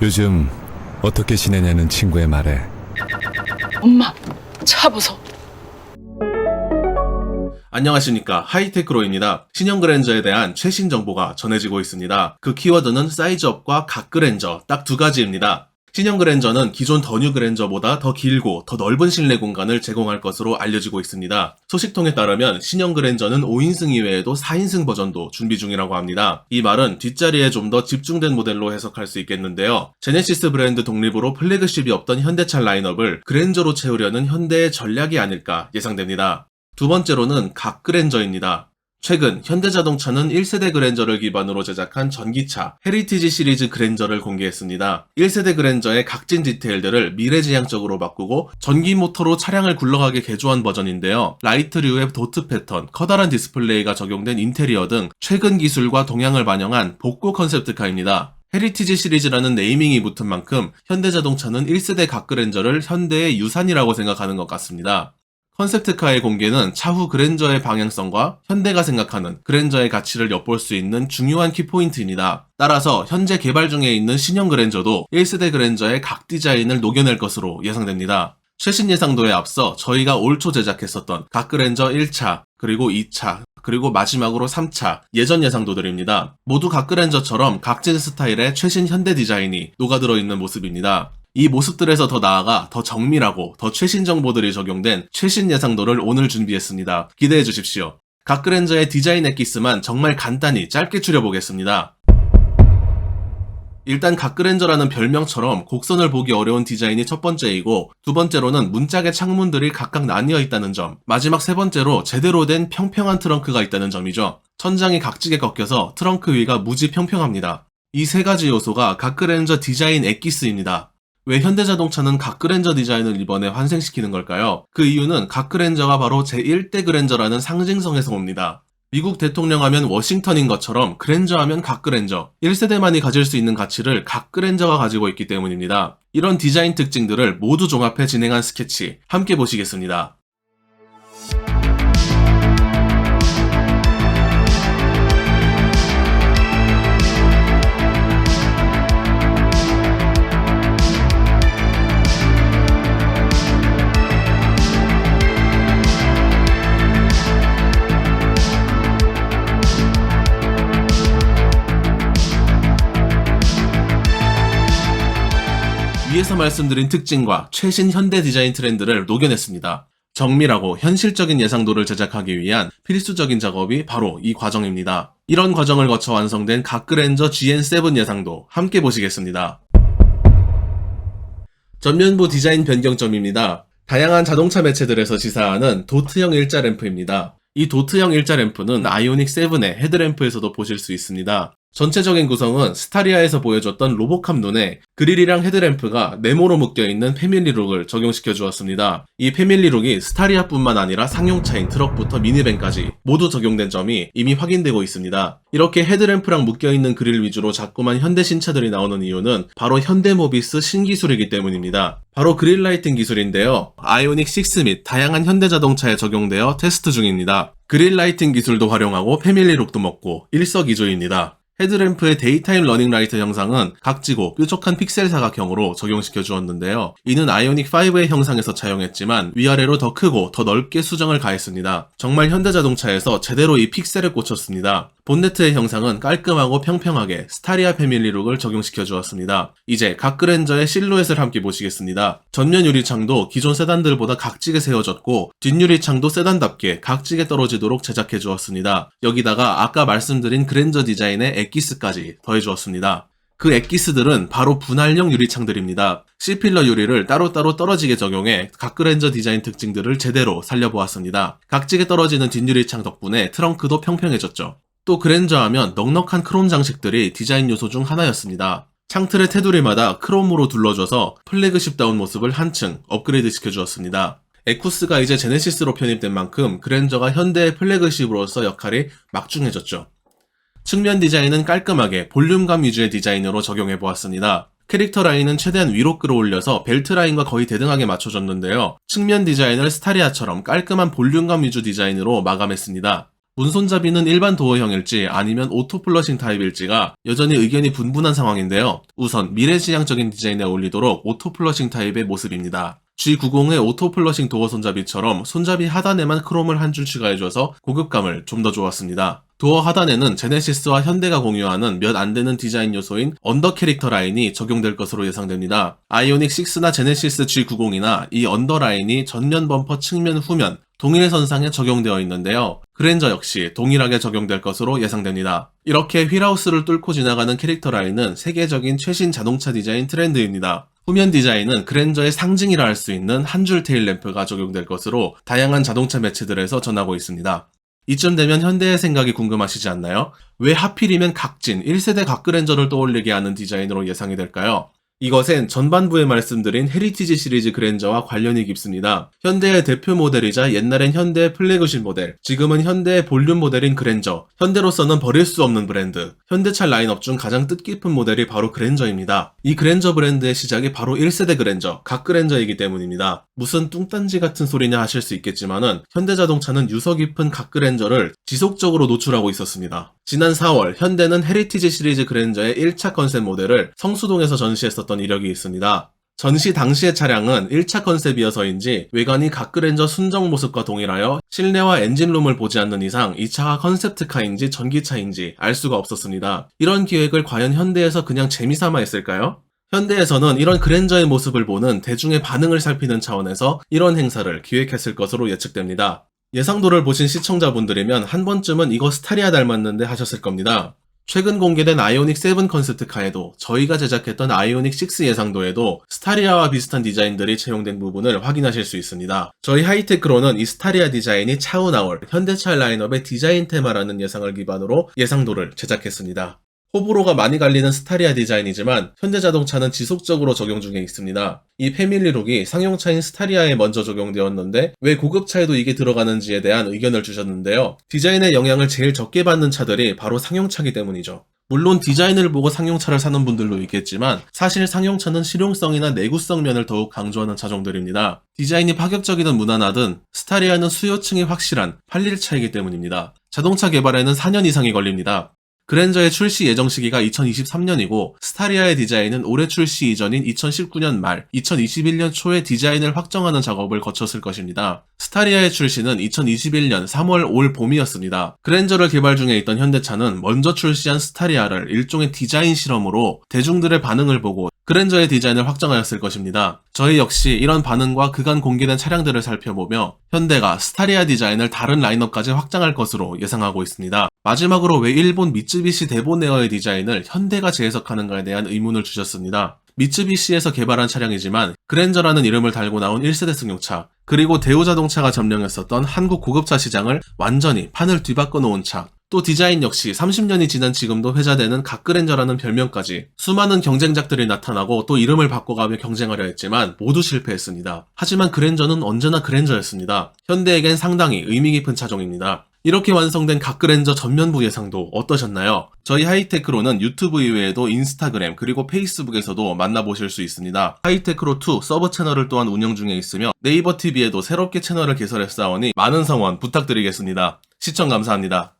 요즘 어떻게 지내냐는 친구의 말에 엄마, 차 보소. 안녕하십니까, 하이테크로입니다. 신형 그랜저에 대한 최신 정보가 전해지고 있습니다. 그 키워드는 사이즈업과 각 그랜저 딱 두 가지입니다. 신형 그랜저는 기존 더 뉴 그랜저보다 더 길고 더 넓은 실내 공간을 제공할 것으로 알려지고 있습니다. 소식통에 따르면 신형 그랜저는 5인승 이외에도 4인승 버전도 준비 중이라고 합니다. 이 말은 뒷자리에 좀 더 집중된 모델로 해석할 수 있겠는데요. 제네시스 브랜드 독립으로 플래그십이 없던 현대차 라인업을 그랜저로 채우려는 현대의 전략이 아닐까 예상됩니다. 두 번째로는 각 그랜저입니다. 최근 현대자동차는 1세대 그랜저를 기반으로 제작한 전기차 헤리티지 시리즈 그랜저를 공개했습니다. 1세대 그랜저의 각진 디테일들을 미래지향적으로 바꾸고 전기 모터로 차량을 굴러가게 개조한 버전인데요. 라이트류의 도트 패턴, 커다란 디스플레이가 적용된 인테리어 등 최근 기술과 동향을 반영한 복고 컨셉트카입니다. 헤리티지 시리즈라는 네이밍이 붙은 만큼 현대자동차는 1세대 각 그랜저를 현대의 유산이라고 생각하는 것 같습니다. 컨셉트카의 공개는 차후 그랜저의 방향성과 현대가 생각하는 그랜저의 가치를 엿볼 수 있는 중요한 키포인트입니다. 따라서 현재 개발 중에 있는 신형 그랜저도 1세대 그랜저의 각 디자인을 녹여낼 것으로 예상됩니다. 최신 예상도에 앞서 저희가 올 초 제작했었던 각 그랜저 1차, 그리고 2차, 그리고 마지막으로 3차 예전 예상도들입니다. 모두 각 그랜저처럼 각진 스타일의 최신 현대 디자인이 녹아들어 있는 모습입니다. 이 모습들에서 더 나아가 더 정밀하고 더 최신 정보들이 적용된 최신 예상도를 오늘 준비했습니다. 기대해 주십시오. 각 그랜저의 디자인 엑기스만 정말 간단히 짧게 추려보겠습니다. 일단 각 그랜저라는 별명처럼 곡선을 보기 어려운 디자인이 첫 번째이고, 두 번째로는 문짝의 창문들이 각각 나뉘어 있다는 점, 마지막 세 번째로 제대로 된 평평한 트렁크가 있다는 점이죠. 천장이 각지게 꺾여서 트렁크 위가 무지 평평합니다. 이 세 가지 요소가 각 그랜저 디자인 엑기스입니다. 왜 현대자동차는 각 그랜저 디자인을 이번에 환생시키는 걸까요? 그 이유는 각 그랜저가 바로 제1대 그랜저라는 상징성에서 옵니다. 미국 대통령 하면 워싱턴인 것처럼 그랜저 하면 각 그랜저, 1세대만이 가질 수 있는 가치를 각 그랜저가 가지고 있기 때문입니다. 이런 디자인 특징들을 모두 종합해 진행한 스케치, 함께 보시겠습니다. 위에서 말씀드린 특징과 최신 현대 디자인 트렌드를 녹여냈습니다. 정밀하고 현실적인 예상도를 제작하기 위한 필수적인 작업이 바로 이 과정입니다. 이런 과정을 거쳐 완성된 각 그랜저 GN7 예상도 함께 보시겠습니다. 전면부 디자인 변경점입니다. 다양한 자동차 매체들에서 시사하는 도트형 일자 램프입니다. 이 도트형 일자 램프는 아이오닉 7의 헤드램프에서도 보실 수 있습니다. 전체적인 구성은 스타리아에서 보여줬던 로보캅 눈에 그릴이랑 헤드램프가 네모로 묶여있는 패밀리룩을 적용시켜 주었습니다. 이 패밀리룩이 스타리아뿐만 아니라 상용차인 트럭부터 미니밴까지 모두 적용된 점이 이미 확인되고 있습니다. 이렇게 헤드램프랑 묶여있는 그릴 위주로 자꾸만 현대 신차들이 나오는 이유는 바로 현대모비스 신기술이기 때문입니다. 바로 그릴 라이팅 기술인데요. 아이오닉 6 및 다양한 현대자동차에 적용되어 테스트 중입니다. 그릴 라이팅 기술도 활용하고 패밀리룩도 먹고 일석이조입니다. 헤드램프의 데이타임 러닝 라이트 형상은 각지고 뾰족한 픽셀 사각형으로 적용시켜 주었는데요. 이는 아이오닉 5의 형상에서 차용했지만 위아래로 더 크고 더 넓게 수정을 가했습니다. 정말 현대자동차에서 제대로 이 픽셀을 꽂혔습니다. 본네트의 형상은 깔끔하고 평평하게 스타리아 패밀리룩을 적용시켜 주었습니다. 이제 각 그랜저의 실루엣을 함께 보시겠습니다. 전면 유리창도 기존 세단들보다 각지게 세워졌고, 뒷유리창도 세단답게 각지게 떨어지도록 제작해 주었습니다. 여기다가 아까 말씀드린 그랜저 디자인의 엑기스까지 더해 주었습니다. 그 엑기스들은 바로 분할형 유리창들입니다. C필러 유리를 따로따로 떨어지게 적용해 각 그랜저 디자인 특징들을 제대로 살려보았습니다. 각지게 떨어지는 뒷유리창 덕분에 트렁크도 평평해졌죠. 또 그랜저 하면 넉넉한 크롬 장식들이 디자인 요소 중 하나였습니다. 창틀의 테두리마다 크롬으로 둘러줘서 플래그십다운 모습을 한층 업그레이드 시켜주었습니다. 에쿠스가 이제 제네시스로 편입된 만큼 그랜저가 현대의 플래그십으로서 역할이 막중해졌죠. 측면 디자인은 깔끔하게 볼륨감 위주의 디자인으로 적용해보았습니다. 캐릭터 라인은 최대한 위로 끌어올려서 벨트 라인과 거의 대등하게 맞춰줬는데요. 측면 디자인을 스타리아처럼 깔끔한 볼륨감 위주 디자인으로 마감했습니다. 문손잡이는 일반 도어형일지 아니면 오토플러싱 타입일지가 여전히 의견이 분분한 상황인데요. 우선 미래지향적인 디자인에 어울리도록 오토플러싱 타입의 모습입니다. G90의 오토플러싱 도어 손잡이처럼 손잡이 하단에만 크롬을 한 줄 추가해줘서 고급감을 좀 더 주었습니다. 도어 하단에는 제네시스와 현대가 공유하는 몇 안되는 디자인 요소인 언더 캐릭터 라인이 적용될 것으로 예상됩니다. 아이오닉 6나 제네시스 G90이나 이 언더 라인이 전면 범퍼 측면 후면 동일 선상에 적용되어 있는데요. 그랜저 역시 동일하게 적용될 것으로 예상됩니다. 이렇게 휠하우스를 뚫고 지나가는 캐릭터 라인은 세계적인 최신 자동차 디자인 트렌드입니다. 후면 디자인은 그랜저의 상징이라 할 수 있는 한 줄 테일 램프가 적용될 것으로 다양한 자동차 매체들에서 전하고 있습니다. 이쯤 되면 현대의 생각이 궁금하시지 않나요? 왜 하필이면 각진 1세대 각그랜저를 떠올리게 하는 디자인으로 예상이 될까요? 이것엔 전반부에 말씀드린 헤리티지 시리즈 그랜저와 관련이 깊습니다. 현대의 대표 모델이자 옛날엔 현대의 플래그십 모델, 지금은 현대의 볼륨 모델인 그랜저, 현대로서는 버릴 수 없는 브랜드, 현대차 라인업 중 가장 뜻깊은 모델이 바로 그랜저입니다. 이 그랜저 브랜드의 시작이 바로 1세대 그랜저, 각그랜저이기 때문입니다. 무슨 뚱딴지 같은 소리냐 하실 수 있겠지만은 현대자동차는 유서 깊은 각그랜저를 지속적으로 노출하고 있었습니다. 지난 4월 현대는 헤리티지 시리즈 그랜저의 1차 컨셉 모델을 성수동에서 전시했었던 이력이 있습니다. 전시 당시의 차량은 1차 컨셉이어서인지 외관이 각그랜저 순정 모습과 동일하여 실내와 엔진룸을 보지 않는 이상 이 차가 컨셉트카인지 전기차인지 알 수가 없었습니다. 이런 기획을 과연 현대에서 그냥 재미삼아 했을까요? 현대에서는 이런 그랜저의 모습을 보는 대중의 반응을 살피는 차원에서 이런 행사를 기획했을 것으로 예측됩니다. 예상도를 보신 시청자분들이면 한 번쯤은 이거 스타리아 닮았는데 하셨을 겁니다. 최근 공개된 아이오닉 7 컨셉트카에도 저희가 제작했던 아이오닉 6 예상도에도 스타리아와 비슷한 디자인들이 채용된 부분을 확인하실 수 있습니다. 저희 하이테크로는 이 스타리아 디자인이 차후 나올 현대차 라인업의 디자인 테마라는 예상을 기반으로 예상도를 제작했습니다. 호불호가 많이 갈리는 스타리아 디자인이지만 현대자동차는 지속적으로 적용 중에 있습니다. 이 패밀리룩이 상용차인 스타리아에 먼저 적용되었는데 왜 고급차에도 이게 들어가는지에 대한 의견을 주셨는데요. 디자인의 영향을 제일 적게 받는 차들이 바로 상용차이기 때문이죠. 물론 디자인을 보고 상용차를 사는 분들도 있겠지만 사실 상용차는 실용성이나 내구성 면을 더욱 강조하는 차종들입니다. 디자인이 파격적이든 무난하든 스타리아는 수요층이 확실한 팔릴 차이기 때문입니다. 자동차 개발에는 4년 이상이 걸립니다. 그랜저의 출시 예정 시기가 2023년이고 스타리아의 디자인은 올해 출시 이전인 2019년 말, 2021년 초에 디자인을 확정하는 작업을 거쳤을 것입니다. 스타리아의 출시는 2021년 3월 올 봄이었습니다. 그랜저를 개발 중에 있던 현대차는 먼저 출시한 스타리아를 일종의 디자인 실험으로 대중들의 반응을 보고 그랜저의 디자인을 확정하였을 것입니다. 저희 역시 이런 반응과 그간 공개된 차량들을 살펴보며 현대가 스타리아 디자인을 다른 라인업까지 확장할 것으로 예상하고 있습니다. 마지막으로 왜 일본 미쯔비시 데보네어의 디자인을 현대가 재해석하는가에 대한 의문을 주셨습니다. 미쯔비시에서 개발한 차량이지만 그랜저라는 이름을 달고 나온 1세대 승용차, 그리고 대우자동차가 점령했었던 한국 고급차 시장을 완전히 판을 뒤바꿔 놓은 차, 또 디자인 역시 30년이 지난 지금도 회자되는 각그랜저라는 별명까지 수많은 경쟁작들이 나타나고 또 이름을 바꿔가며 경쟁하려 했지만 모두 실패했습니다. 하지만 그랜저는 언제나 그랜저였습니다. 현대에겐 상당히 의미 깊은 차종입니다. 이렇게 완성된 각그랜저 전면부 예상도 어떠셨나요? 저희 하이테크로는 유튜브 이외에도 인스타그램 그리고 페이스북에서도 만나보실 수 있습니다. 하이테크로2 서브 채널을 또한 운영 중에 있으며 네이버 TV에도 새롭게 채널을 개설했사오니 많은 성원 부탁드리겠습니다. 시청 감사합니다.